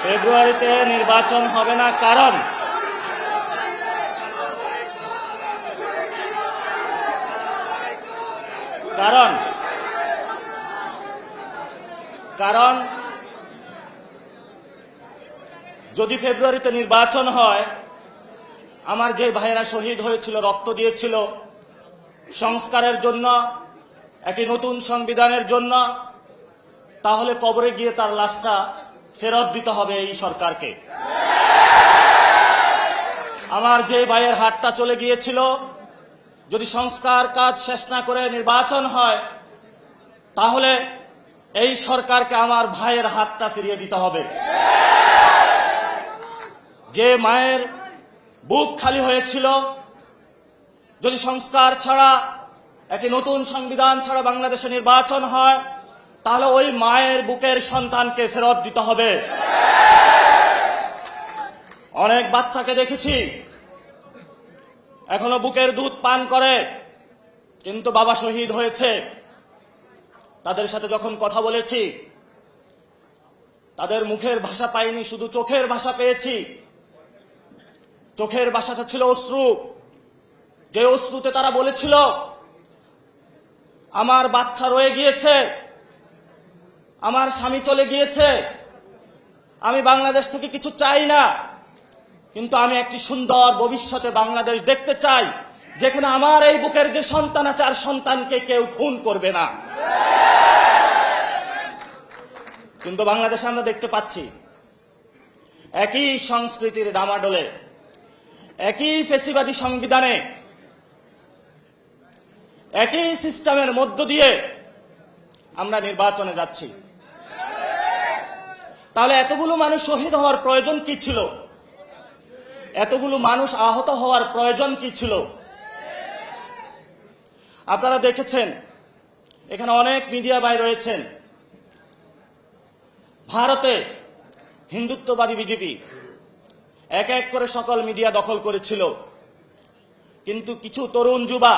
ফেব্রুয়ারিতে নির্বাচন হবে না, কারণ কারণ যদি ফেব্রুয়ারিতে নির্বাচন হয়, আমার যে ভাইয়েরা শহীদ হয়েছিল, রক্ত দিয়েছিল সংস্কারের জন্য, একটি নতুন সংবিধানের জন্য, তাহলে কবরে গিয়ে তার লাশটা ফেরত দিতে হবে এই সরকারকে। আমার যে ভাইয়ের হাতটা চলে গিয়েছিল, যদি সংস্কার কাজ শেষ না করে নির্বাচন হয়, তাহলে এই সরকারকে আমার ভাইয়ের হাতটা ফিরিয়ে দিতে হবে। যে মায়ের বুক খালি হয়েছিল, যদি সংস্কার ছাড়া, একটি নতুন সংবিধান ছাড়া বাংলাদেশে নির্বাচন হয়, তাহলে ওই মায়ের বুকের সন্তানকে ফেরত দিতে হবে। অনেক বাচ্চাকে দেখেছি এখনো বুকের দুধ পান করে, কিন্তু বাবা শহীদ হয়েছে। তাদের সাথে যখন কথা বলেছি, তাদের মুখের ভাষা পাইনি, শুধু চোখের ভাষা পেয়েছি। চোখের ভাষাটা ছিল অশ্রু। যে অশ্রুতে তারা বলেছিল, আমার বাচ্চা রয়ে গিয়েছে, আমার স্বামী চলে গিয়েছে, আমি বাংলাদেশ থেকে কিছু চাই না, কিন্তু আমি একটি সুন্দর ভবিষ্যতে বাংলাদেশ দেখতে চাই, যেখানে আমার এই বুকের যে সন্তান আছে, আর সন্তানকে কেউ খুন করবে না। কিন্তু বাংলাদেশে আমরা দেখতে পাচ্ছি একই সংস্কৃতির ডামাডোলে, একই ফেসিবাদী সংবিধানে, একই সিস্টেমের মধ্য দিয়ে আমরা নির্বাচনে যাচ্ছি। তাহলে এতগুলো মানুষ শহীদ হওয়ার প্রয়োজন কি ছিল? এতগুলো মানুষ আহত হওয়ার প্রয়োজন কি ছিল? আপনারা দেখেছেন, এখানে অনেক মিডিয়া ভাই রয়েছেন। ভারতে হিন্দুত্ববাদী বিজেপি এক এক করে সকল মিডিয়া দখল করেছিল, কিন্তু কিছু তরুণ যুবা